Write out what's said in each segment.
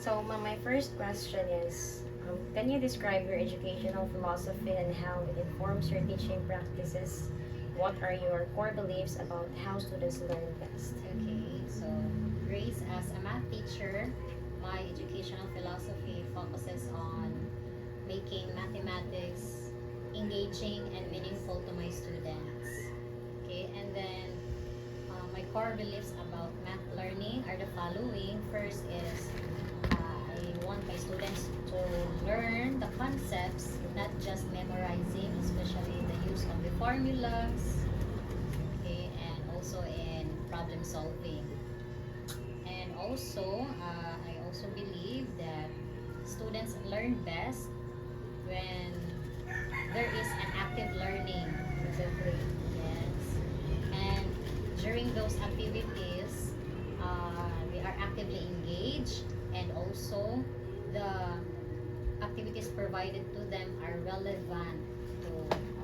So my first question is, can you describe your educational philosophy and how it informs your teaching practices? What are your core beliefs about how students learn best? Okay, so Grace, as a math teacher, my educational philosophy focuses on making mathematics engaging and meaningful to my students. Okay, and then my core beliefs about math learning are the following. First is I want my students to learn the concepts, not just memorizing, especially the use of the formulas, okay, and also in problem solving. And also, I also believe that students learn best when there is an active learning. Exactly. Yes. And during those activities, they are actively engaged, and also the activities provided to them are relevant to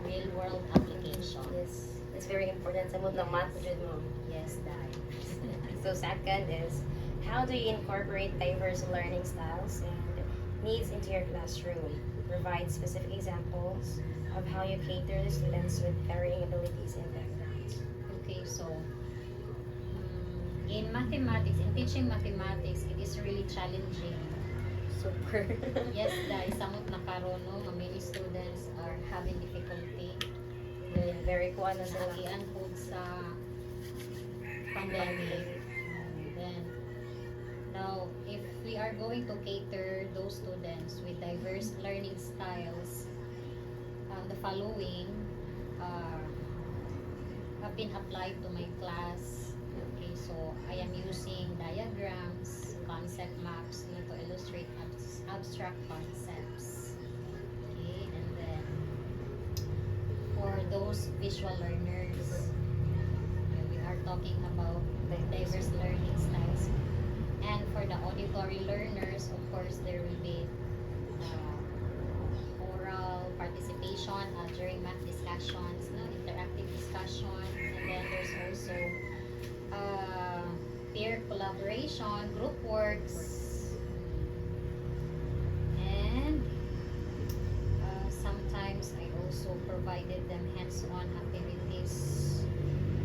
real world application. Yes, it's very important sa mood ng math Yes. jud mo. Yes, Dai. So second is, how do you incorporate diverse learning styles and needs into your classroom? Provide specific examples of how you cater to students with varying abilities and backgrounds. Okay, so in mathematics, in teaching mathematics, it is really challenging. Super. Yes, dahil samot na karon no, many students are having difficulty Yeah, very kuha na sila. naagian po sa pandemic. And then, now, if we are going to cater those students with diverse learning styles, the following uh, have been applied to my class. Okay, so I am using diagrams, concept maps to illustrate abstract concepts. Okay, and then for those visual learners, we are talking about diverse learning styles. And for the auditory learners, of course, there will be oral participation during math discussions, interactive discussion, and then there's also peer collaboration, group works, and sometimes I also provided them hands-on activities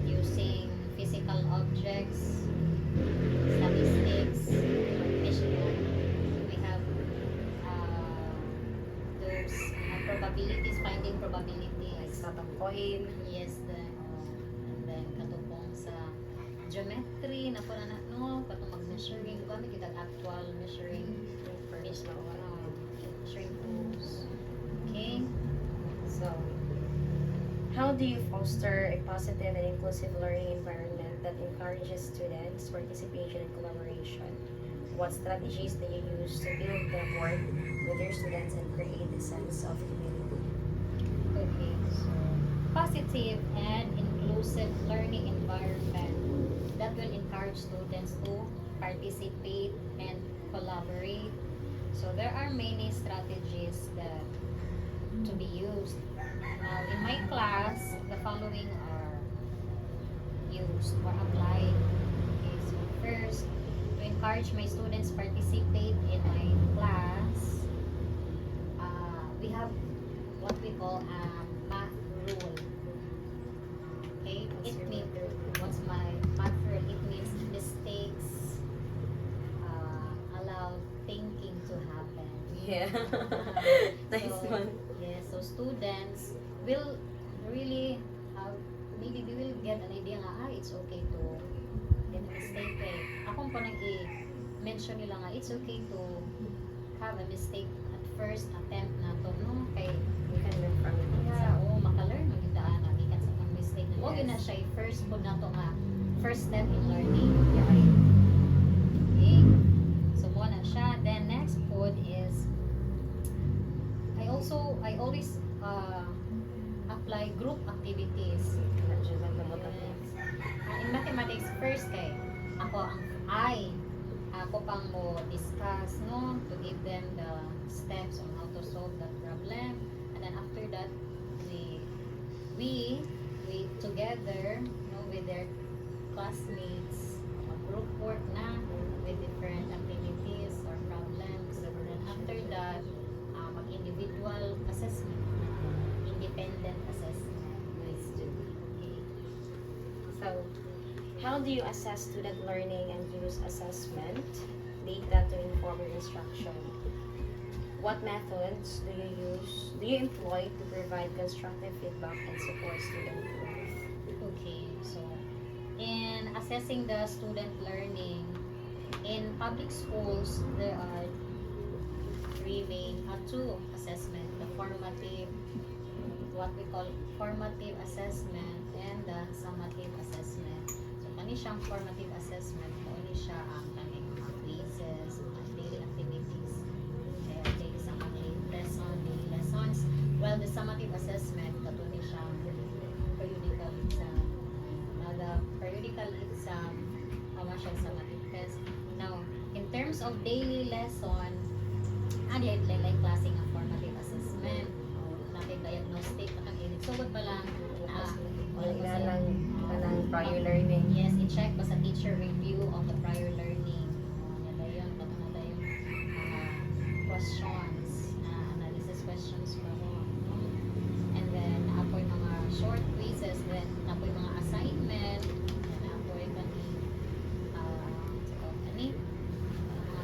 using physical objects, statistics, we have those probabilities, finding probabilities. Tatangkohin. Yes, and then katupong sa geometry na po na no, katong mag-measuring, gamit kita actual measuring measuring tools. Okay. So, how do you foster a positive and inclusive learning environment that encourages students' participation and collaboration? What strategies do you use to build rapport with your students and create a sense of community? Okay, so positive and inclusive learning environment that will encourage students to participate and collaborate. So there are many strategies that to be used. Now in my class, the following are used or applied. Okay, so first, to encourage my students participate in my class, we have what we call a math rule. Okay, it means what's my math rule? It means mistakes allow thinking to happen. Yeah. Nice So, one. yeah, so students will really have, maybe they will get an idea nga, it's okay to get a mistake eh. Akong pa nag-mention nila nga, it's okay to have a mistake at first attempt na to, no? Kay, We can learn from it. yeah, maka-learn, magindaan, nagikan sa pang mistake na. Huwag Yes. na siya, first po na to nga, first step in learning. Yeah. Okay? So, mo na siya. Then, next food is, I always apply group activities. Medyo nagkamot ako. Yes. In mathematics, first kay, ako pang mo discuss, no, to give them the steps on how to solve that problem. And then after that, we together, with their classmates, group work na, with different activities or So, how do you assess student learning and use assessment data to inform your instruction? What methods do you use? Do you employ to provide constructive feedback and support student growth? Okay, so in assessing the student learning, in public schools, there are two assessment, the formative, what we call formative assessment and the summative assessment. So kani siyang formative assessment, kani siya ang kaning mga quizzes, mga daily activities, daily sa mga daily lessons. While the summative assessment, katuni siya periodical exam. Now the periodical exam, siya summative test. Now, in terms of daily lesson, like klaseng ang formative assessment, diagnostic, sugod pa lang Prior learning. Yes, i-check pa sa teacher review of the prior learning. Yan yun, patungkol yung questions, analysis questions pa mo. And then, apoy mga short quizzes, then apoy mga assignment, then apoy mga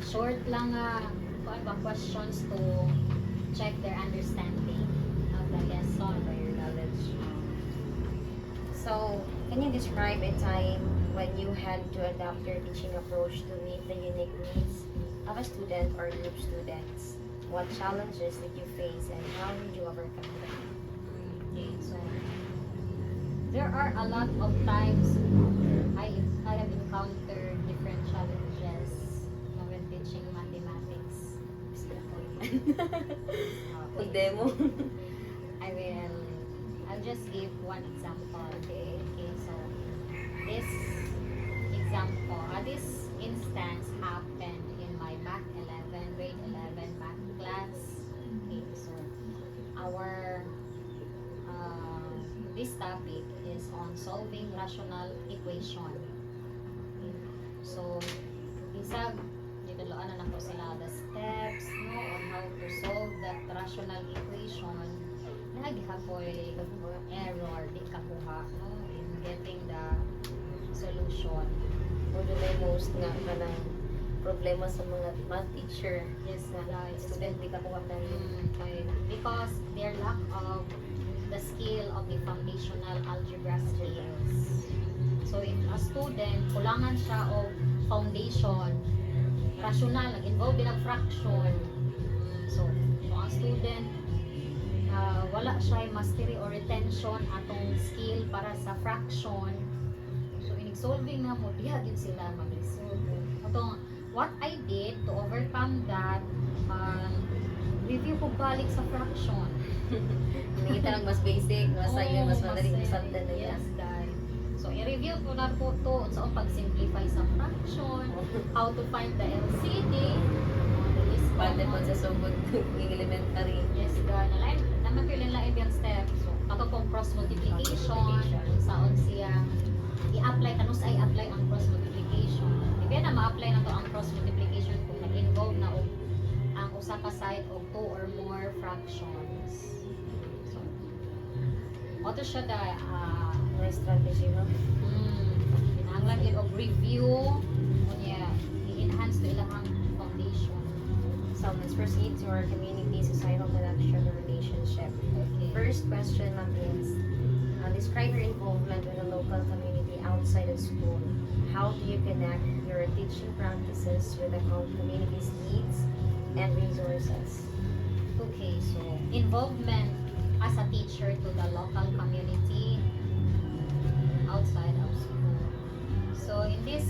short lang questions to check their understanding of the lesson or your knowledge. So, can you describe a time when you had to adapt your teaching approach to meet the unique needs of a student or group students? What challenges did you face and how did you overcome them? Okay, so there are a lot of times I have encountered different challenges when teaching mathematics. Full demo. I'll just give one example. Okay, so this example, this instance happened in my grade 11 math class. Okay, so our this topic is on solving rational equation. Okay. So, isag nituluan na nako sila the steps on how to solve that rational equation. Naghapoy error di kakuha in getting the solution. Mo na most nga kanang problema sa mga math teacher. Yes, Student di ka kuha okay. Because their lack of the skill of the foundational algebra skills. So if a student kulangan siya og foundation rational, nag-involve in fraction. So ang student wala siya mastery or retention atong skill para sa fraction. So in solving na mo diha gid sila mag-solve. Atong what I did to overcome that, review ko balik sa fraction. Nakita lang mas basic, mas ayun, mas madaling masalta na yan. Yes, guys. So, i-review ko na po ito sa pag-simplify sa fraction, how to find the LCD, Pwede po sa sugod yung elementary. yes, guys. Naman ko yung lain yung steps. So, kato pong cross multiplication, saon siya, i-apply, kanus ay apply ang cross multiplication. Ibig na ma-apply na to ang cross multiplication kung nag-involve na ang usa ka side of two or more fractions. So, auto siya da May strategy, no? pinahanglan yun og review kunya i-enhance to ilang foundation. So let's proceed to our community societal connection or relationship. Okay. First question lang is, describe your involvement with the local community outside of school. How do you connect your teaching practices with the community's needs and resources? Okay, so involvement as a teacher to the local community outside of school. So in this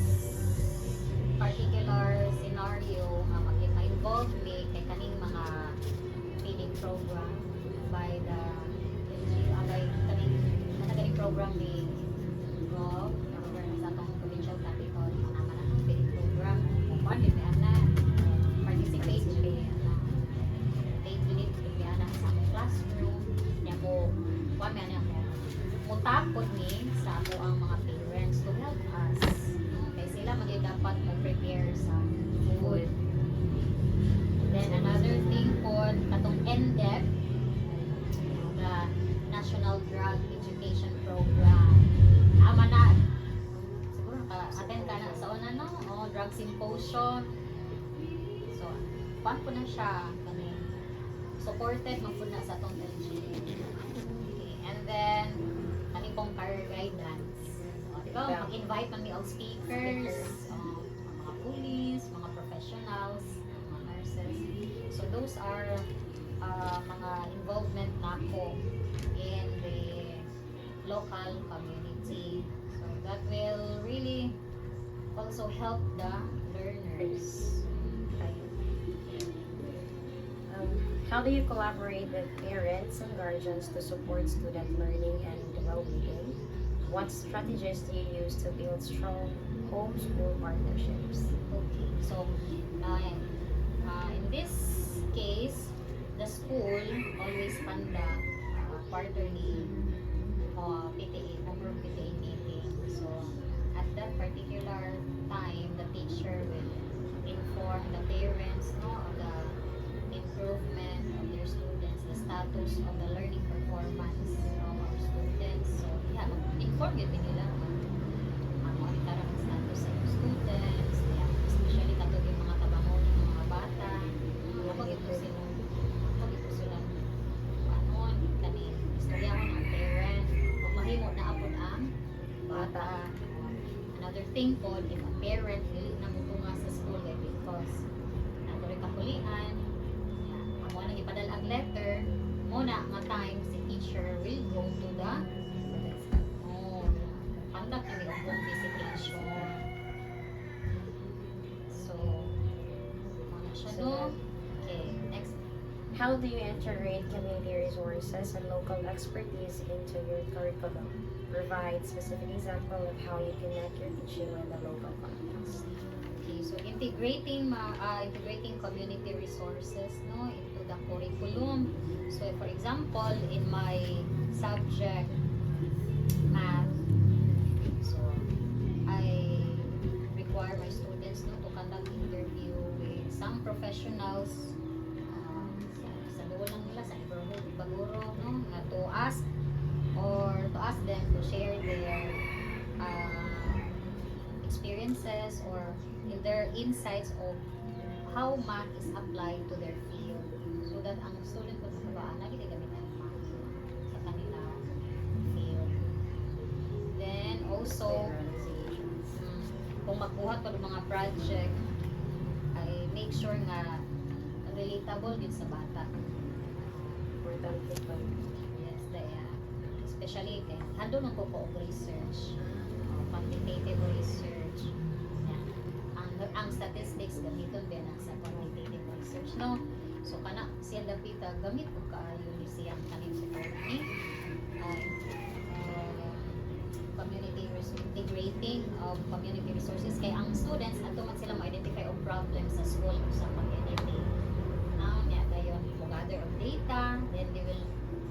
particular scenario, ma-involve me kay kaning mga feeding program by the kaning program ni Rob, sa atong provincial capital, naman ang feeding program. Kung di na participate sa classroom niya mo mutapod ni sa ako ang mga parents to help us. Kaya sila dapat mag-prepare sa food. Then another thing po, katong NDEP, the National Drug Education Program. symposium. So, kuan po na siya kaning supported man po na sa atong LGA. Okay. And then kaning pong career guidance. So, di ba, mag-invite man mi og speakers, mga police, mga professionals, mga nurses. So those are mga involvement nako in the local community. So that will really also help the learners. How do you collaborate with parents and guardians to support student learning and well-being? What strategies do you use to build strong homeschool partnerships? Okay, so in this case, the school always conduct quarterly PTA, homework PTA meeting. So at that particular time, the teacher will inform the parents of the improvement of their students, the status of the learning performance of our students. So yeah, inform yun nila monitor ang status sa yung students, yeah, especially katog yung mga tabangon ng mga bata. Kapag ito sila anon, kanin, istoryahon ang parent, kung mahimo na apod ang bata. Another thing po, if a parent really namutunga sa school because natuloy kapulian, amo nang ipadala ang letter, muna nga time si teacher will go to the conduct kami ang home visitation. So, mga siya do. Okay, next. How do you integrate community resources and local expertise into your curriculum? Provide specific example of how you connect your teaching with the local context. Okay, so integrating community resources into the curriculum. So for example, in my subject math, so I require my students to conduct interview with some professionals sa dulo lang nila sa neighborhood baguro nga to ask them to share their experiences or their insights of how math is applied to their field so that ang student ko makabaan na ginagamit ang math sa kanila field. Then also kung makuha ko ng mga project ay make sure nga relatable din sa bata. Important ito. Yes, especially handle man ko og research, quantitative research. Yan. Ang statistics gamiton din sa quantitative research, no? So kana siya dapita gamit ko kaayo ni siyang kaning security integrating of community resources kay ang students ato man sila ma-identify og problems sa school o sa community. Now niya dayon mo gather of data, then they will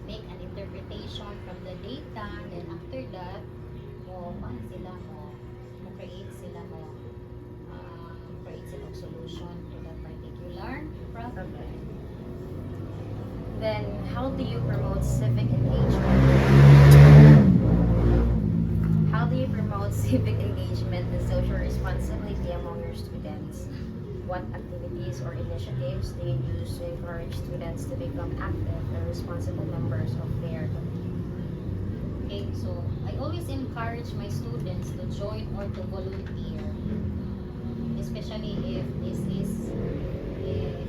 make an interpretation from the data, then after that mo create sila og solution to that particular problem. Then, how do you promote civic engagement? How do you promote civic engagement and social responsibility among your students? What activities or initiatives do you use to encourage students to become active and responsible members of their community? Okay, so I always encourage my students to join or to volunteer, especially if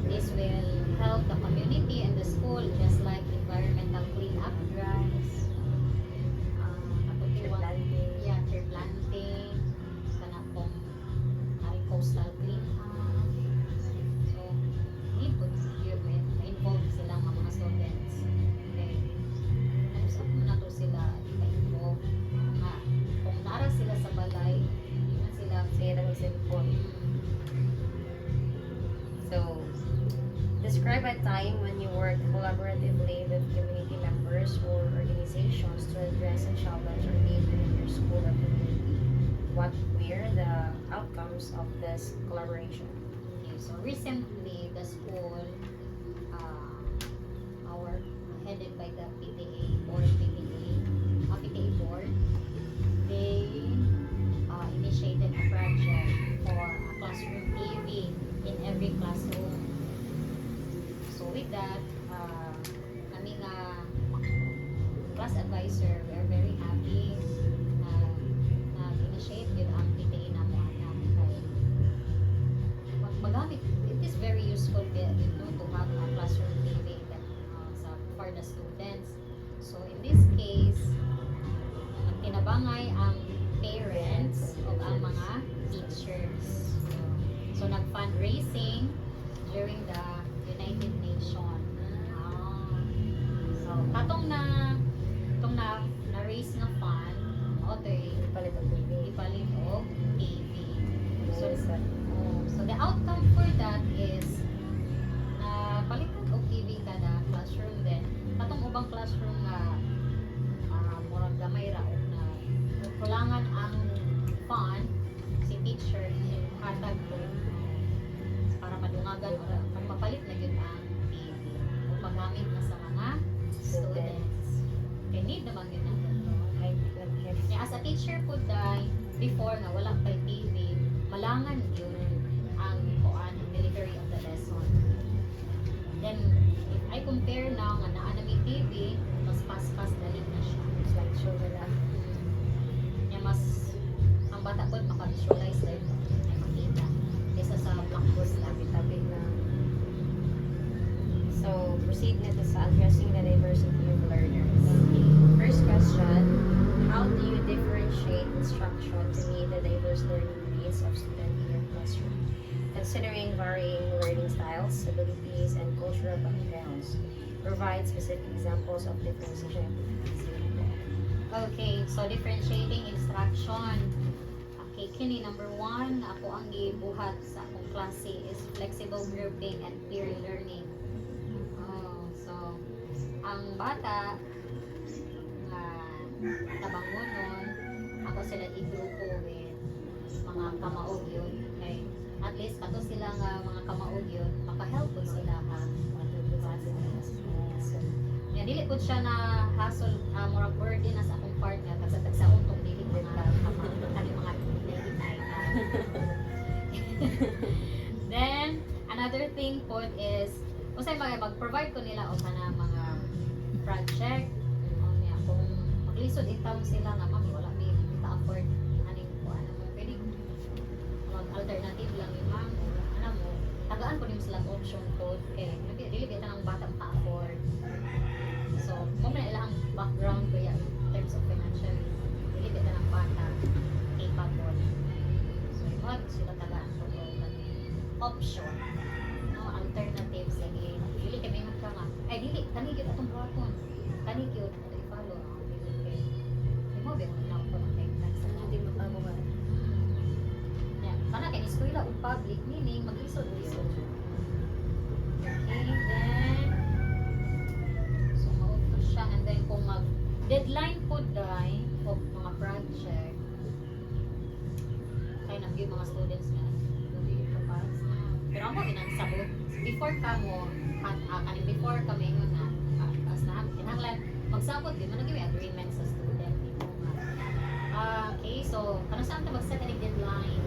this will help the community and the school, just like environmental cleanup drives, tree planting, kana pong coastal cleanup. So, need po ma-involve sila mga students. Okay. Sa na to sila i-involve. Kung nara sila sa balay, yun sila Ng cellphone. So, describe a time when you work collaboratively with community members or organizations to address a challenge or need within your school or community. What were the outcomes of this collaboration? Okay, so recently the school, our headed by the PTA board, they initiated a project for a classroom TV in every classroom. So with that, kami nga class advisor, we are very happy na initiate with ang PTA na mo anak. Magamit, it is very useful to have a classroom TV that, for the students. So in this case, tinabangay ang parents o ang mga teachers. So nag-fundraising during the United Nations. So katong na-raise nga fund, Palit ang TV. ipalit og TV. So, So, so the outcome for that is na palitan og TV kada classroom then katong ubang classroom nga murag gamay ra og na kulangan ang fund si teacher hatag ko para madungagan o mapalit na yun ang TV o paggamit na sa mga students. Kay need naman yun ang yeah, as a teacher po before nga wala kay TV, malangan yun ang delivery of the lesson. Then, if I compare now nga naa na may TV, mas fast dali na siya. slideshow na lang. Nga mas, ang bata po maka-visualize na yun, ay makita. Kesa sa blackboard lang. Tabi na. So, proceed na to sa addressing the diversity of learners. First question, how do you differentiate instruction to meet the diverse learning needs of students in your classroom? Considering varying learning styles, abilities, and cultural backgrounds, provide specific examples of differentiation activities. Okay, so differentiating instruction. Okay, kini number 1, ako ang gibuhat sa akong klase is flexible grouping and peer learning. So, ang bata nga tabangonon, ako sila i-grupo with mga kamaog yun. Okay? At least kato sila nga mga kamaog yun, maka-help po sila ha. Nga dili po siya na hassle, murag burden na sa akong partner kasi sa untong dili mga mga Then, another thing po is usay mag-provide ko nila o kana mga project. Kung maglisod itaw sila nga mami wala mi kita afford aning ko pwede mag-alternative lang yung ma'am ano mo tagaan ko din sila option code kay dili kita ng bata maka-afford. So, kung na ilang background ko yan in terms of financial, dili kita ng bata capable. So, wag sila tagaan ko option alternatives lagi dili kay mingon ka nga ay dili kani gyud atong buhaton kani gyud ato i-follow dili kay mo ba na ko na kay sa Hindi mo tamo ba? kana kay eskwela ug public meaning mag-isod-isod. Okay, then so mauto siya and then kung mag deadline po dai of mga project kay nang mga students nga dili kapas pero ako ginansabot before kamo before kami nga as na kinahanglan magsabot di man naging agreement sa student dito nga okay so kana saan ta mag-set ang deadline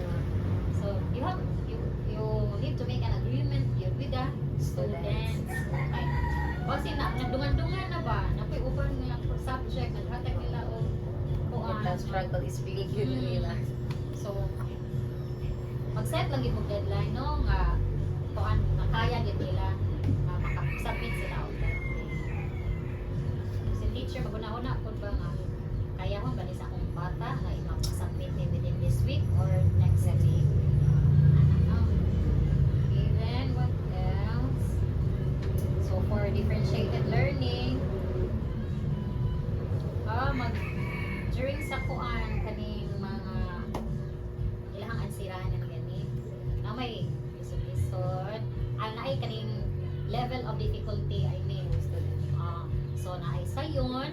so you need to make an agreement with the students okay kasi nagdungan-dungan na ba napoy uban nga subject naghatag nila o The struggle is big yun nila. so mag-set lang yung deadline no nga kuan nga kaya gid nila makasubmit sila og that day. Si teacher maguna-una pud ba nga kaya ho ba ni sa akong bata nga i-submit ni within this week or next week. Even what else? So for differentiated learning during sa kuan kaning mga ilahang ansirahan na gani na may isod ang naay kaning level of difficulty I mean so naay sayon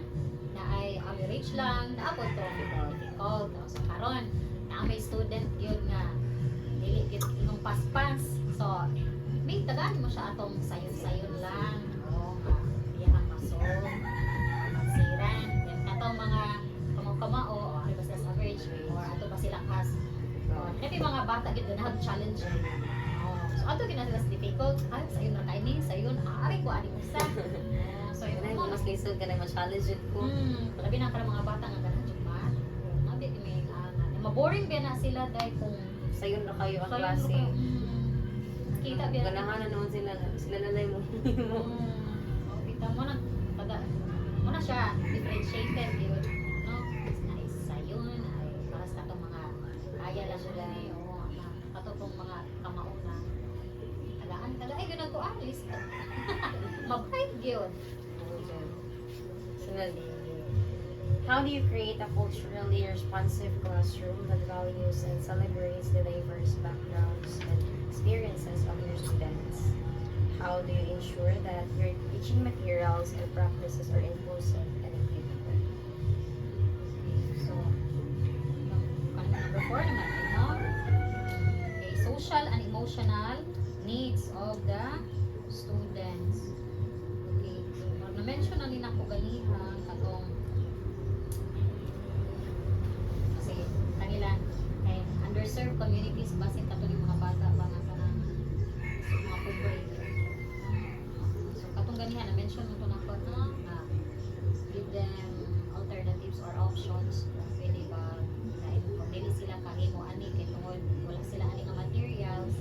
naay average lang naabot to difficult so karon na may student yun nga dili gid imong paspas so may tagaan mo siya atong sayon-sayon lang iyang masolve magsiran yan katong mga kamao o basta average or ato ba sila kas Kasi mga bata gid na challenge. So ato gina sila sa difficult. Ay sayon na kaini, sayon ari ko ani usa. So yung Ganun, mga mas lisod ka na ma-challenge yun ko. labi na para mga bata nga ganun jud man. Nabi di may maboring ba na sila dahil kung Sayon na kayo ang sayon klase. ka, kita ba Ganahan na naman sila na lang mo. kita mo na mo na siya differentiated yun no ay sayon ay para sa katong mga kaya lang sila o katong mga kamauna tagaan taga ay ganun ko alis mabait gyud Sunod. How do you create a culturally responsive classroom that values and celebrates the diverse backgrounds and experiences of your students? How do you ensure that your teaching materials and practices are inclusive and equitable? so number 4 naman ay no okay, social and emotional needs of the students okay so na-mention na nila ko ganiha katong kasi kanila kay underserved communities basin kato yung mga bata ba nga kanang mga pobre so katong ganiha na mention mo to na ko na give them alternatives or options pwede ba dahil kung dili sila kahimo ani kay tungod wala sila ani nga materials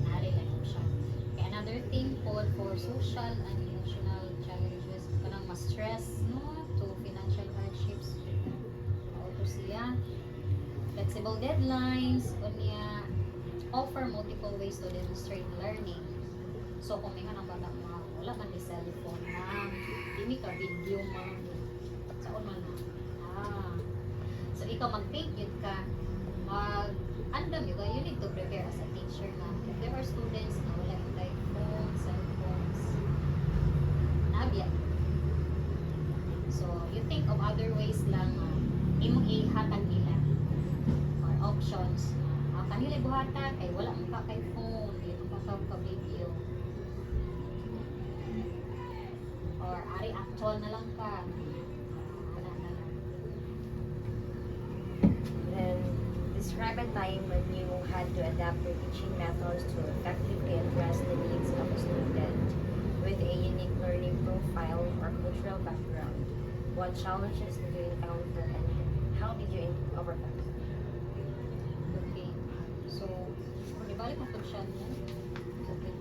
nari lang option kay another thing for social and emotional challenges kanang ma-stress no to financial hardships auto siya flexible deadlines unya offer multiple ways to demonstrate learning so kung may nga nang bata mga wala man ni cellphone na dili ka video man saon man na so ikaw mag-take yun ka andam yun you need to prepare as a teacher na if there are students na wala yung like phone, cellphones nabiya so you think of other ways lang imong ihatag nila or options kanila buhatan kay wala mo ka kay phone dili mo ka video or ari actual na lang ka wala na lang Then, describe a time when you had to adapt your teaching methods to effectively address the needs of a student with a unique learning profile or cultural background. What challenges did you encounter and how did you overcome them? okay so di balik mo siya niya okay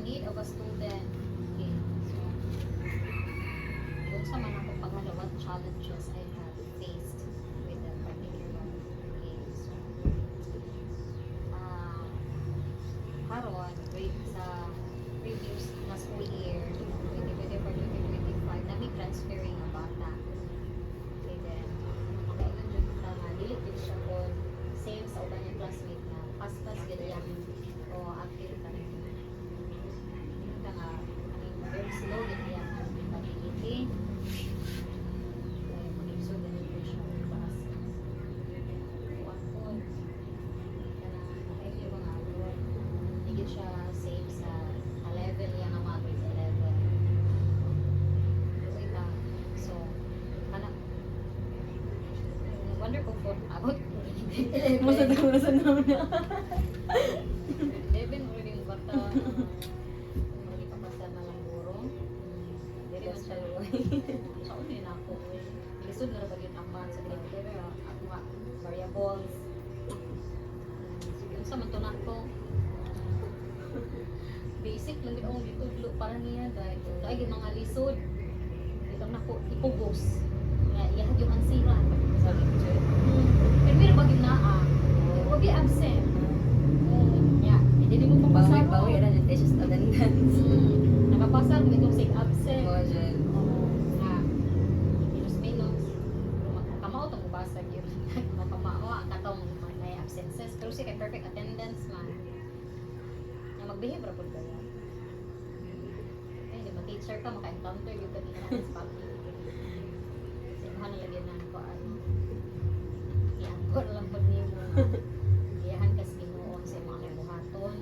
need of a student okay so kung sa man ako paghala what challenges I have faced with that particular case so karon grade sa previous na school year 2024-2025 nami transferring na bata okay then okay lang dyan sa nga dili din siya ko same sa uban yung classmate na pas-pas ganyan o active ka rin ka nga very slow ganyan pag-iiti so ganyan po siya pas kuwan po ay yung mga hindi siya same sa level yan ang mga grade 11 wait lang so kana wonder ko for abot Mo sa daw na. 11 mo rin yung bata hindi pa pasal na lang guro hindi man siya sa unin ako lisod na ba yung aman sa grade 11 ako nga variables sige sa man to na ko basic lang din ang litudlo para niya dahil ay yung mga lisod itong nako ipugos ihag yung ansira Sabi ko siya. pero meron bagay na huwag yung absent yeah hindi mo papasar Bawi na yung tesis attendance. nakapasar mo itong sig absent Oo, dyan. minus kamao itong basag yun makamao ang katong may absences pero siya kay perfect attendance man na mag-behave ra pud kaya di ma-teacher ka maka-encounter yung kanina sa public sinuhan na lagyan ng kuan iangkor lang po niyo iyahan kas Ginoo sa mga buhaton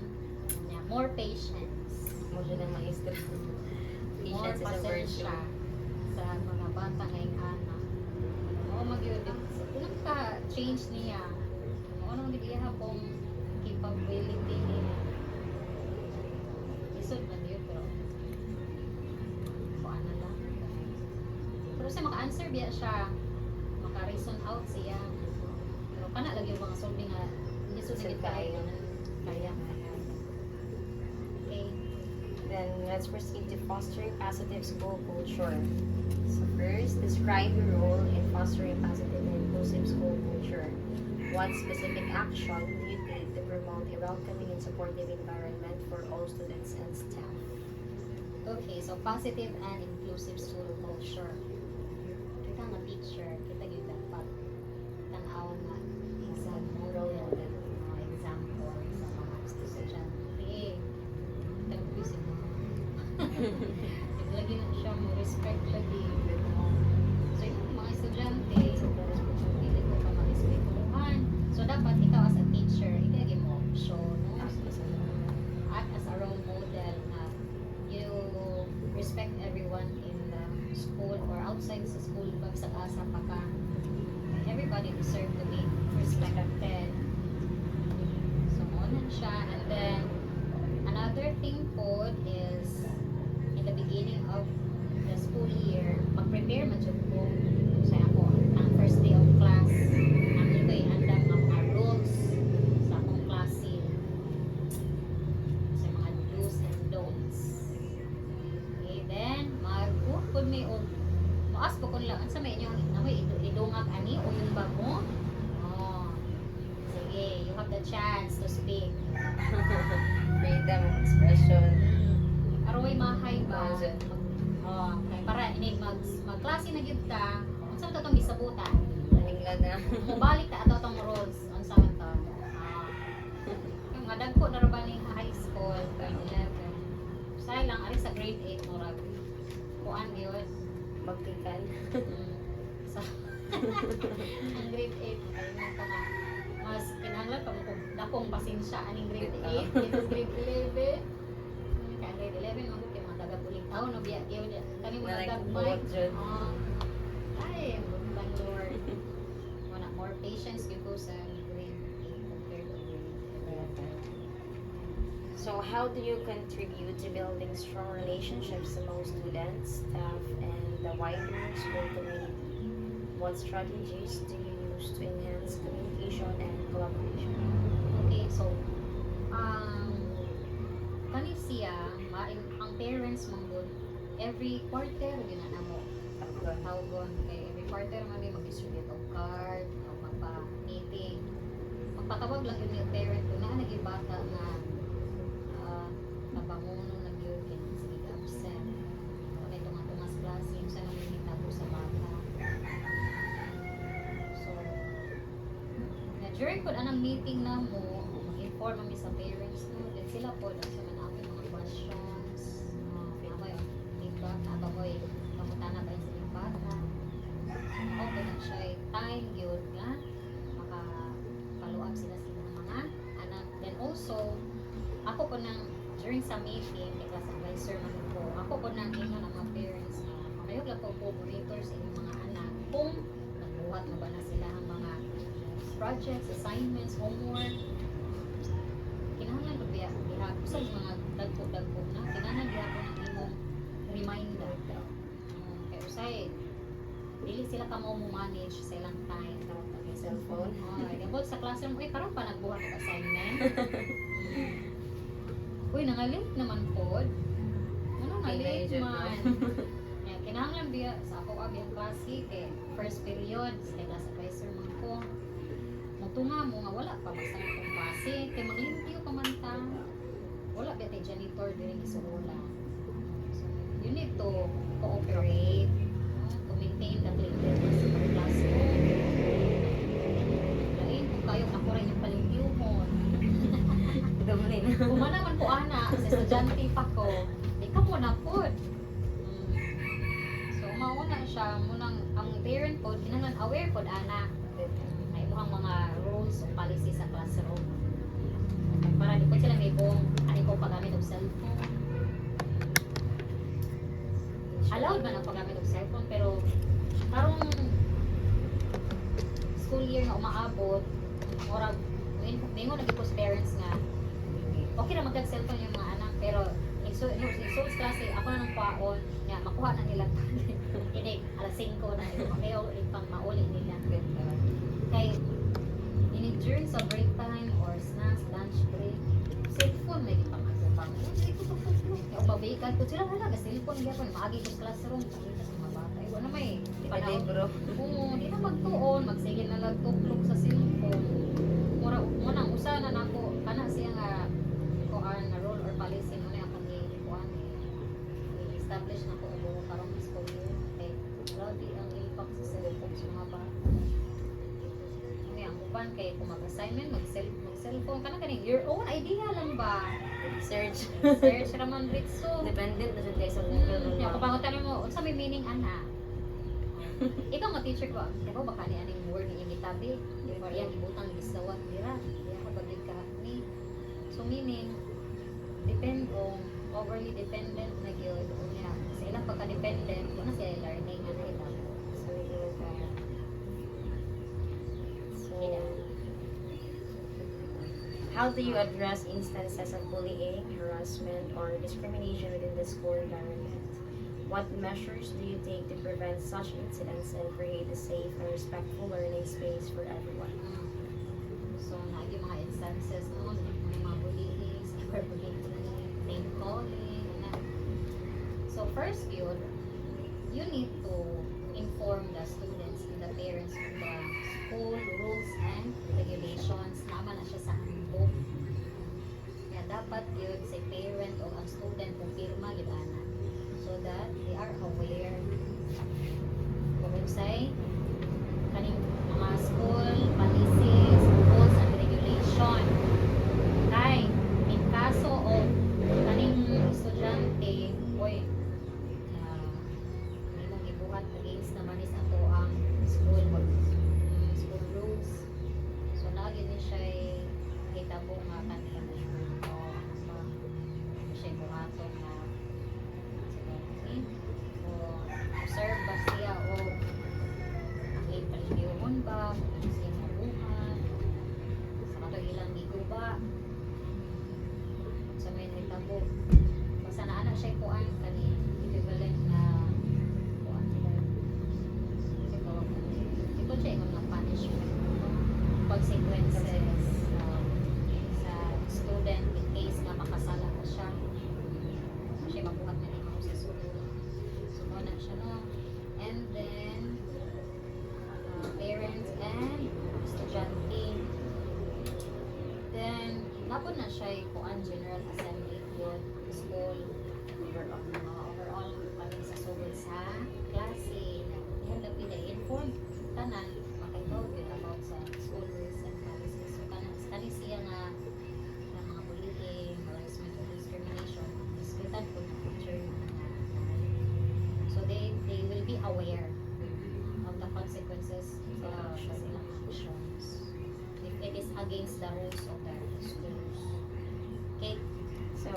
more patience Mo siya ng maestro. more Patience is a virtue. pasensya sa mga bata ngayong anak magyud. Unang ka change niya. Ano nang diya pong capability niya. Isod man yun pero kuan na lang. Pero sa maka-answer biya siya, maka-reason out siya. Pero kana lagi yung mga solving nga hindi sud na kaya. Kaya. Okay. Then let's proceed to fostering positive school culture. So first, describe your role in fostering positive and inclusive school culture. What specific action do you take to promote a welcoming and supportive environment for all students and staff? Okay, so positive and inclusive school culture. Kita nga teacher, kita yun dapat tanaw nga example, example sa mga estudyante. Kita nga busy mo. Lagi na siya mo, respect lagi. So yung mga estudyante, hindi ko pa mag-respetuhan. So dapat ikaw as a teacher, ito mo show, no? Act as a role model na you respect everyone in the school or outside sa school pag sa asa pa ka. Everybody deserve to be respected. So monan siya. And then another thing po is in the beginning of the school year, mag-prepare man jud ko sa ako ang first day of class. Ang ito ihandang mga rules sa akong klase. Sa mga do's and don'ts. Okay, then mag-put me on maas po kung lang sa may inyo namoy idungag ani o yung bag mo. Oh. Sige, you have the chance to speak. Freedom of expression. Aroy mahay ba? Budget. Oh, kay para ini magklase na gyud ta. Unsa man to tong gisabutan? Maningla na. Mobalik ta ato tong rules. Unsa man to? Yung nga dagko na ra ba ni high school, grade 11. Say lang ari sa grade 8 murag. Kuan gyud. Magtikan. Sa ang grade 8 ay ko nga mas kinahanglan pa mo dakong pasensya aning grade 8 kaysa grade 11. Kaya grade 11 mo kay mga taga-Pulitaw no biya gyud kani mo Nalagbuot tag-bike. dyan. Ay, bang Lord. Wala more patience gyud ko sa grade 8 compared to grade 11. So how do you contribute to building strong relationships among students, staff, and the wider school community? What strategies do you use to enhance communication and collaboration? Okay, so kani siya ang parents manggod every quarter yun na mo tawgon kay every quarter man may mag-distribute og card o magpa-meeting magpatawag lang yun yung parent kung naa nagibata nga nabanguno na yun kaya sige absent wala itong ato mas klase yung sa namimita ko sa bata so na during po anang meeting na mo mag-inform kami sa parents no then sila po sa mga mga questions ako yung feedback na mo kamuta na ba yung sa bata okay na siya time yun nga maka-follow up sila mga anak then also ako po nang during sa meeting kay class advisor man ko ako po nang ingon ang mga parents na mayroon lang po monitor sa inyong mga anak kung nagbuhat mo ba na sila ang mga projects, assignments, homework kinahanglan ko biya sa mga dagpo-dagpo na kinahanglan biya ko ng imong reminder kaya usay dili sila ka mo manage sa ilang time May cellphone. Gabot sa classroom, uy, karon pa nagbuhat ng assignment. Uy, nangalit naman po. Ano nga late Teenager man? na. Yan, kinahanglan biya sa ako abiyang klase kay first period, sa class advisor man ko. Matunga mo nga wala pa basta itong klase, kay maglimpyo pa man ta. Wala biya tay janitor diri isuula. So, you need to cooperate, to maintain the cleanliness of our classroom. Lain kung kayo ako rin yung palimpyuhon. Dumlin. Kumana man po ana, sa estudyante pa ko, di ka po na po. So, mauna siya, munang, ang parent po, kinahanglan aware po ana. May muhang mga rules o policy sa classroom. Para di po sila may buong, ano po paggamit ng cellphone. Allowed man ang paggamit ng cellphone, pero parang school year nga umaabot, murag mingon lagi ko sa parents nga okay ra magkag-cellphone yung mga anak pero igsoon sa klase ako na nang paon nga makuha na nila ini alas 5 na mayo pang mauli nila kay ini during sa break time or snacks lunch break cellphone may di pang agupang hindi ko pagpaplo kaya umabikan ko sila wala ga cellphone gyapon maagi ko sa classroom pakita sa mga bata wala may Pwede bro. oo di na magtuon magsige na lang tuklok sa cellphone mo nang usa na nako kana siya nga kuan na rule or policy mo na akong kuan establish na ko ubo karong school year kay grabe ang impact sa cellphone sa mga bata ano ang uban kay kung mag-assignment mag-cellphone kana kaning your own idea lang ba Search. search raman ritso Dependent na siya guys sa Google. yung kapangutan mo unsa may meaning ana ikaw nga teacher ko ikaw baka ni aning word ni imitabi or yang ibutang gisawat dira diya ka bagid ka ni so meaning depend on overly dependent na gyud unya sa ilang pagka-dependent wala sila learning nga na So, yun ka. So, How do you address instances of bullying, harassment, or discrimination within the school environment? What measures do you take to prevent such incidents and create a safe and respectful learning space for everyone? so naagi mga instances no may mga bullying cyberbullying name calling na so first yun you need to inform the students and the parents of the school rules and regulations naman na siya sa handbook kaya dapat yun sa parent o ang student kung pirma gibana so that they are aware kung say kaning mga school policies rules and regulation kay in kaso o kaning estudyante oy imong gibuhat against naman is ato ang school school rules so lagi ni siya hitabo nga kanila o siya buhaton nga o observe ba siya o ang ipalihon ba siya mabuhat sa kato ilang giguba sa may hitabo basta na anak siya kuan kani equivalent na kuan nila ito siya yung mga punishment consequences sa student in case nga makasala na siya siya mabuhat na rin sa school so na siya no and then parents and estudyante then napon na siya kuan general assembly yun school overall kami sa school sa klase yan na pina-inform tanan makaitaw yun about sa school rules and policies so kani siya nga na mga bullying harassment or discrimination diskutan po ng teacher so they will be aware of the consequences sa silang actions if it is against the rules of the schools okay. So,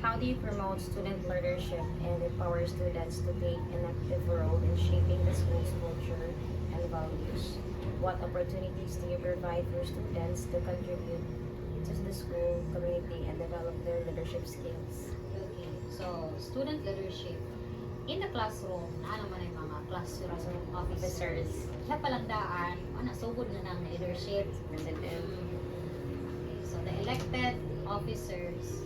how do you promote student leadership and empower students to take an active role in shaping the school's culture and values? What opportunities do you provide for students to contribute to the school community and develop their leadership skills? Okay, so student leadership in the classroom na naman ay mga classroom officers sa palandaan sugod na ng leadership President. okay, so the elected officers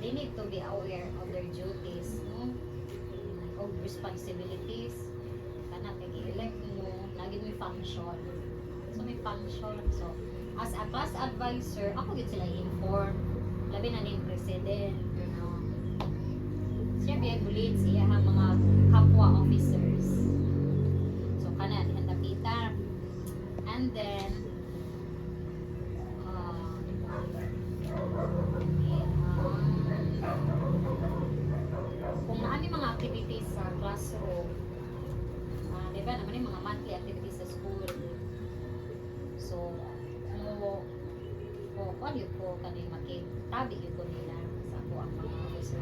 they need to be aware of their duties no of responsibilities kana kay elect mo lagi may function so may function so as a class advisor ako gid sila inform labi na ning president no siya biya bulit siya ang mga kapwa officers so kana dihan dapita and then kung naani mga activities sa classroom di ba naman yung mga monthly activities sa school so mo kung yun ko kani makitabi yun ko nila sa ako ang mga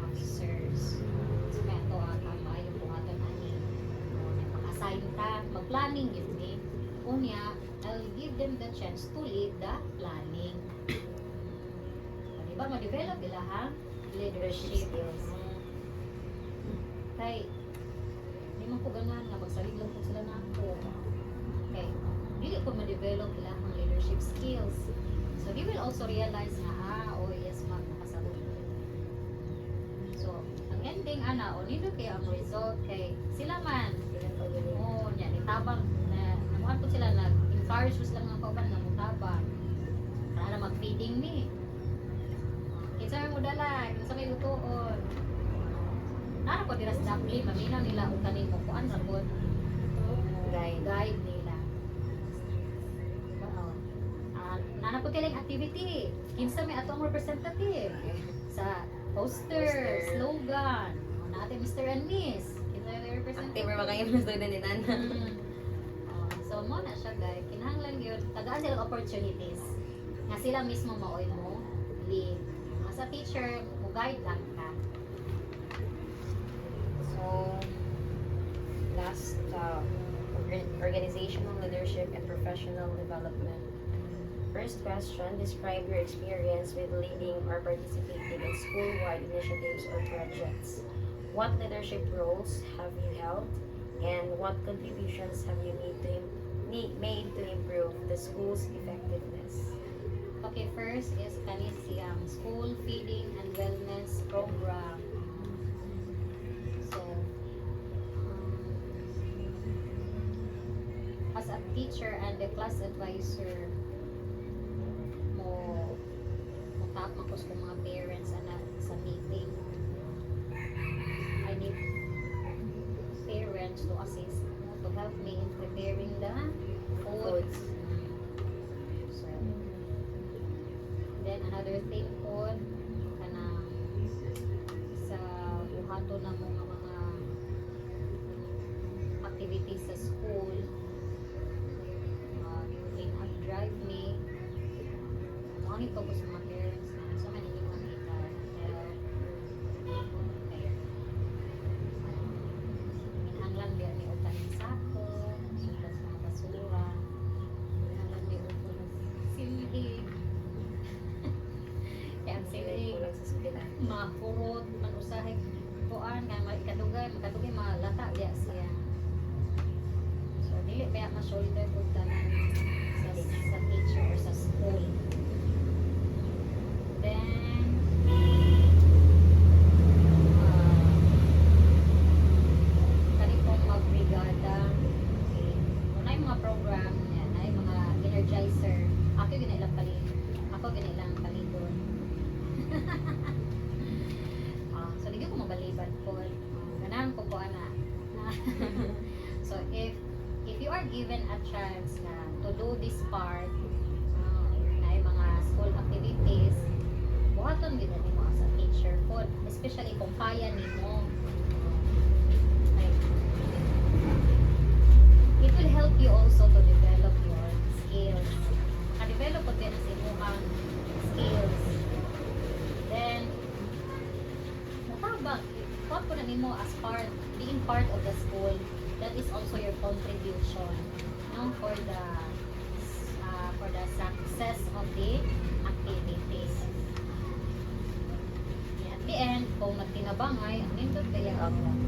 officers so may ato ang maayo po ato ani mag-assign ta mag-planning yun unya I'll give them the chance to lead the planning. Diba, ma-develop nila ha? Leadership Leadership. skills. Kay, di man ko ganan nga magsalig lang po sila na ako. Okay, dili ko ma-develop nila ang leadership skills. So, they will also realize na, oh yes, makasabot. So, ang ending, o nito kaya ang result kay sila man, niya, nitabang, na, namuhan po sila, nag-encourage po sila mga kauban na mutabang. Para na mag-feeding ni. Kinsa mo dala, kinsa may lutuon. Nara ko dira sa dapli, maminaw nila o kanin mo kuan ra pod. Guide nila. Oo. Nana po tilang activity. Kinsa may atong representative sa poster, slogan. Natin Mr. and Miss. Kinsa may representative. Active ba kayo na student ni Nana? So mo na siya guys. Kinahanglan yun. Tagaan sila opportunities. Nga sila mismo maoy mo lead. As a teacher, mo guide lang ka. So, last, organizational leadership and professional development. First question, describe your experience with leading or participating in school-wide initiatives or projects. What leadership roles have you held, and what contributions have you made to improve the school's effectiveness? Okay, first is siyang school feeding and wellness program. So, as a teacher and a class advisor, tap ko sa mga parents sa meeting. I need parents to assist to help me in preparing the foods. So, then another thing po, sa buhato na mga activities sa school, you can drive me. Mangit ko sa mga parents na sa manili mga help. Okay. Minhanglan biya ni utan ng sako, sulat sa mga basura. Minhanglan biya upo ng silhig. Kaya ang silhig, mahurot, manusahe, kuan, kaya ikadugay, malata biya siya. So, dili kaya ma-shoulder po tanan sa teacher or sa school. Then, kani pong mag-brigada. Okay. Kung na yung mga program, yan, na yung mga energizer, ako ginailang palidon. So, hindi ko mabaliban po. Ganahan ko po, ana. So, if you are given a chance na to do this part, na yung mga school activities, buhaton din mo as a teacher po, especially kung kaya nimo. Like, it will help you also to develop your skills. Develop po din sa inyong skills. Then, matabang, what po na nimo as being part of the school, that is also your contribution, for the success of the activities. At the end, kung nagtinabangay, ang nindot kaya out lang.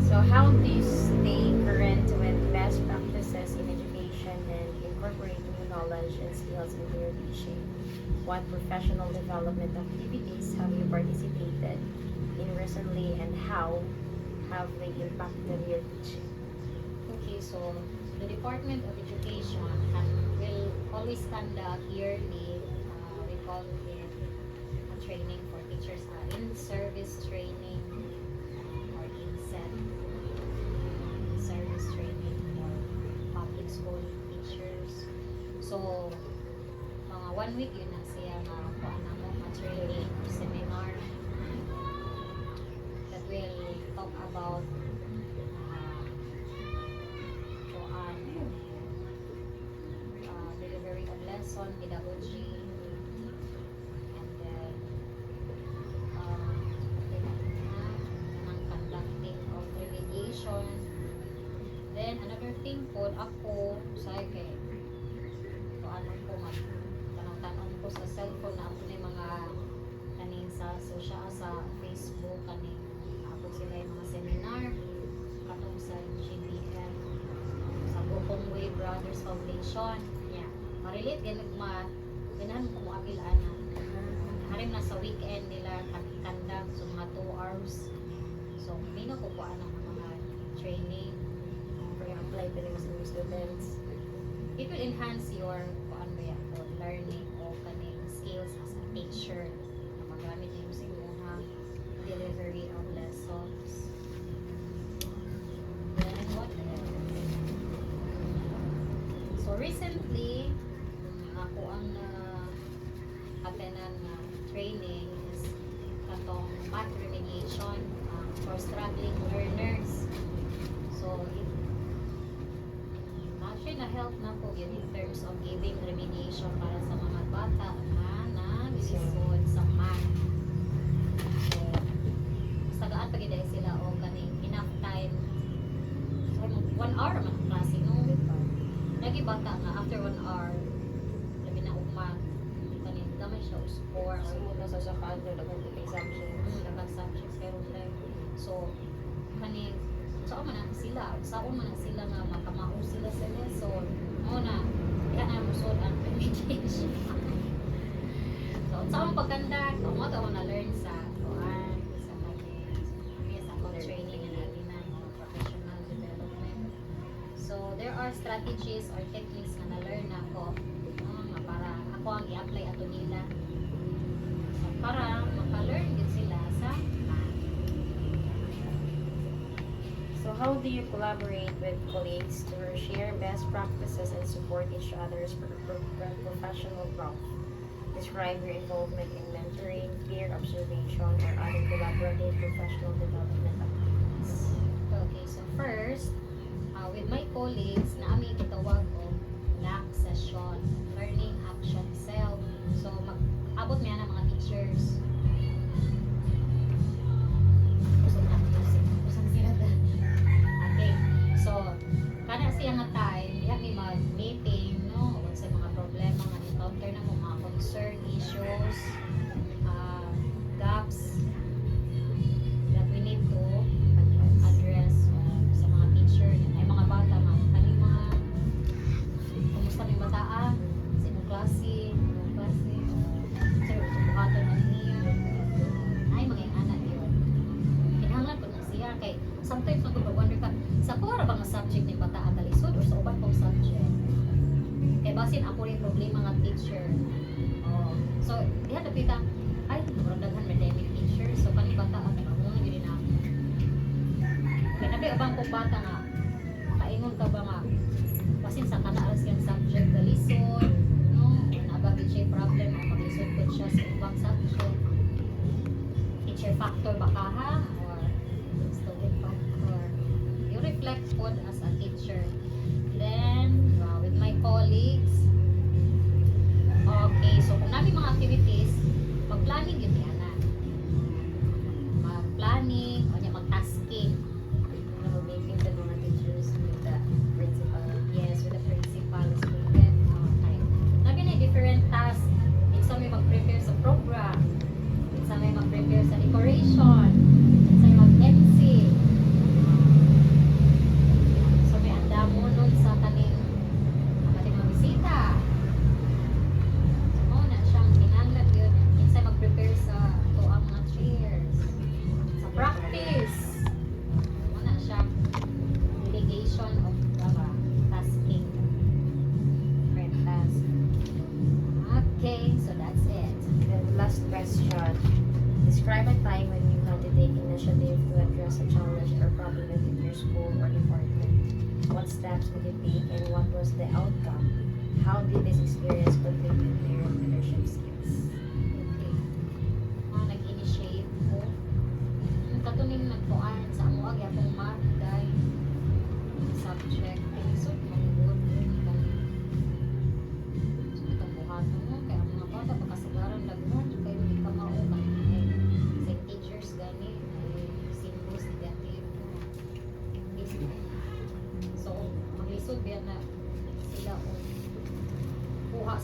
So, how do you stay current with best practices in education and incorporate new knowledge and skills into your teaching? What professional development activities have you participated in recently, and how have they impacted your teaching? Okay, so the Department of Education will always conduct yearly, we call it a training for teachers, in-service training or in-set service training for public school teachers. So, mga 1 week yun na siya na kuan na mo training seminar that will talk about delivery of lesson, pedagogy, and then conducting of remediation. Then another thing po ako say kay ano ko mag tanong ko sa cellphone na ako na mga kaning sa social sa Facebook kaning ako sila yung mga seminar katong sa GBM sa Bukong Way Brothers Foundation yeah ma-relate ganun ganahan ko mo abilaan na harim na sa weekend nila kandag so mga 2 hours so mino ko ano mga training For apply pa rin sa mga students. it will enhance your learning o kaning skills as a teacher na magamit niyo sa inyong delivery of lessons. Then what else? So recently, ako ang attenan na training is katong math remediation for struggling learners. So it actually na-help na po yun in terms of giving remediation para sa mga bata na naglisod sa math. So, sagaan pa gid sila o kaning enough time. So, 1 hour man ang klase no. Lagi bata nga after 1 hour labi na math kaning gamay siya o score or Sumunod sa sakaan nyo, nag-uping subjects. nagag subjects pero like so kaning saan man na sila nga makamao sila sa lesson mo na yan ang musod ang communication so saan pagkanda kung mo to na learn sa kuan sa sa training and admin professional development so there are strategies or techniques nga na-learn ako nga para ako ang i-apply ato nila so, para maka-learn din sila sa So how do you collaborate with colleagues to share best practices and support each other's professional growth? Describe your involvement in mentoring, peer observation, or other collaborative professional development activities. Okay, so first, with my colleagues, na aming gitawag o LAC session, Learning Action Self. So, abot niya ng mga teachers. Okay, so, kada siya nga time, diha may mag-meeting, no? O sa mga problema nga encounter na mo, mga concern, issues, gaps, that we need to address sa mga teacher ay mga bata kaning mga kumusta may bataan sa imong klase sa buhaton man niya ay mga anak yun kinahanglan ko na siya kay sometimes mag-wonder ka sa ko ra ba nga subject ni bataan kalisod or sa uban pong subject kay basin ako rin problema nga teacher so diha napita ay murag daghan may dynamic teacher so kani bata at mo gid na kaya nabi abang kong bata nga kaingon ka ba nga basin sa kanaalas yung subject galisod no naba gid siya problem o maglisod ko siya sa ibang subject teacher factor ba ka ha or student factor you reflect po as a teacher then with my colleagues okay so kung namin mga activities mag-planning yun yan na mag-planning o niya mag-tasking Meeting with mga teachers, with the principal. yes with the principal student okay nabi na different tasks isa may mag-prepare sa program isa may mag-prepare sa decoration isa may mag-MC so may andamo nun sa kaning ating mga bisita so na siyang kinanglat yun isa mag-prepare sa ito ang mga chairs sa practice na siya delegation of tasking different task okay so that's it And last question. Describe a time when you had to take initiative to address a challenge or problem within your school or department. What steps did you take and what was the outcome? How did this experience contribute to your leadership skills? okay nag-initiate ko katuning nagtuan sa amuag akong math guy subject episode manggod so itong buhaton mo kaya ang mga bata pagkasagaran lagman kayo hindi ka maukan sa teachers gani symbols negative so maglisod biya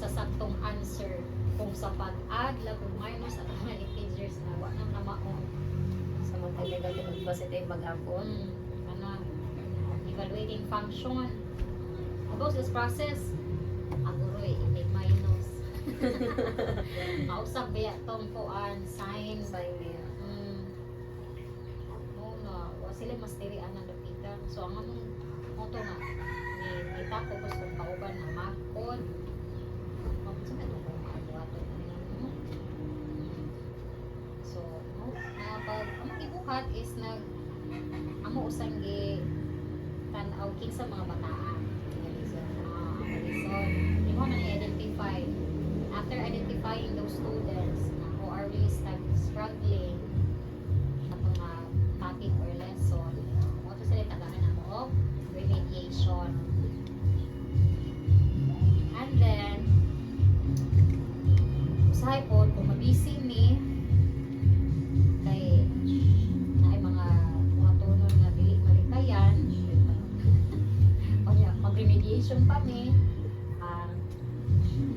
sa saktong answer kung sa pag-add la kung minus at mga integers na wa nang namaon. Sa mga negative at positive mag-abot. Kana evaluating function. About this process, ako roy may minus. Mausap ba tong kuan sign. Sign niya. Oo na, wa sila masterian ang dapitan. So ang among moto nga ni tako gusto kauban na makod. Sa kanto ko maabuhato na. So, pag among gibuhat is amo usang gi tan-aw kinsa mga bataan. So, di mo man i-identify. After identifying those students who are really struggling sa mga topic or lesson, mo to sila tagaan mo of remediation. And then, usahay po, kung mabisi ni kay na ay mga tunon na dili malikayan o niya, mag-remediation pa ni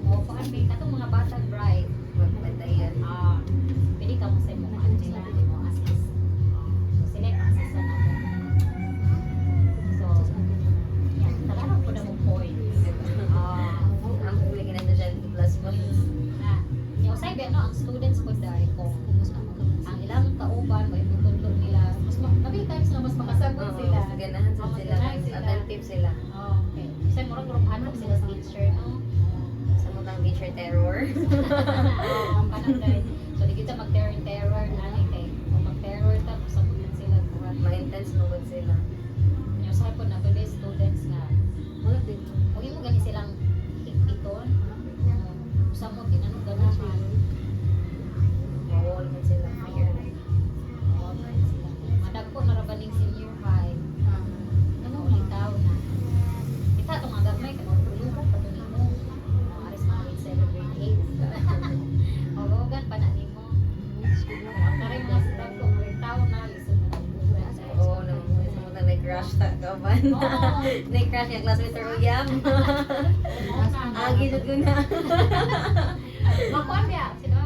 o paan may katong mga batang bright Magpatayan. pwede ka mo sa mo sila mo assist so sila yung assist na natin so yan talagang po na mo points Ang huli na dyan, plus points. usay ba no ang students po dahil kung ang ilang kauban o itutulog nila mas many times na mas makasagot sila Ganahan sa Oo, sila. ganahan sila. Attentive sila. okay kasi murag hanap sila sa teacher no Sa mga teacher terror. ang panagay so di kita mag-terror nani kay o mag-terror tapos sagutin sila buhat Ma-intense mugod sila. yung sa po na pwede students nga huwag mo gani silang higpiton usa mo tinanong ganahan Mawawal mo sila. Fear. madagpo na rabaning senior high ano litaw na kita itong agad may kanulungan pa ito nimo aris mga grade 7 grade 8 ogogan pa na nimo ang taray mga dagko litaw na lisod na Oo, naman na nag-crush ta ka ba? Nag-crush yung class Mr. Uyam. Agi ko na. makuan niya sino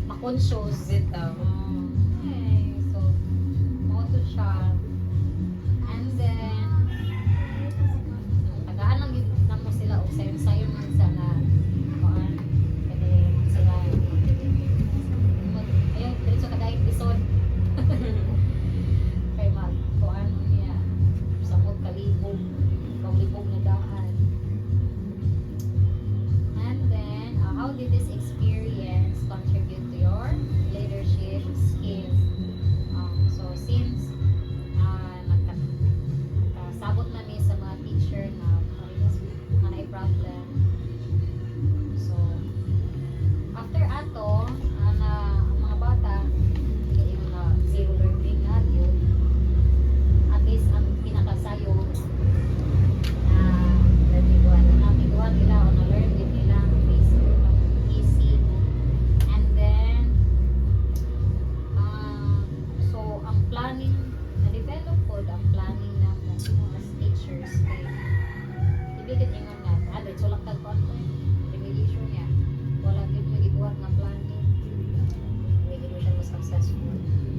makonscious Bitaw. okay so moto siya and then tagaan lang yun mo sila o sayon man sa na kuan pwede sila ayun diretso kada episode kay mag kuan niya samot kalibog kaulibog na daan and then how did this experience contribute to your leadership skills so since nagkasabot na mi sa mga teacher na may problem so after ato ang mga bata yung zero learning na yun at least ang pinakasayo nabiguan nila o na-learn din nila based easy and then so ang planning na-develop po ang planning na mo as teachers kay ibigit ingon nga so lang tagkuan ko remediation niya wala gid mo gibuhat nga planning Hindi mo siya mas successful.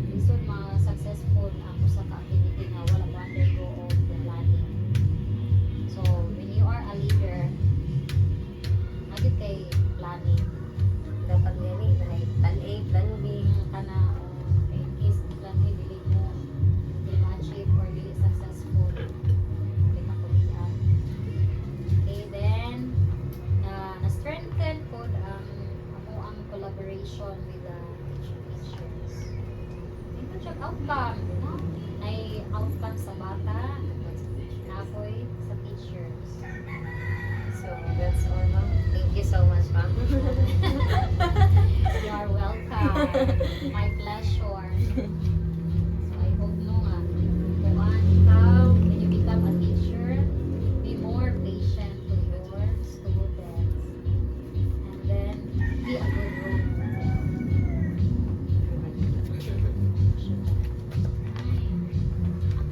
lisod successful ang usa ka activity nga wala mo undergo of the planning so when you are a leader agad kay planning Dapat gani na plan A, plan B. kana in case plan A dili mo achieve or dili successful dili ka kulian okay then na-strengthen po ang collaboration with the teachers ito siya outcome no? Ay outcome sa bata napoy sa teachers So, that's all, ma'am. Thank you so much, ma'am. you are welcome my pleasure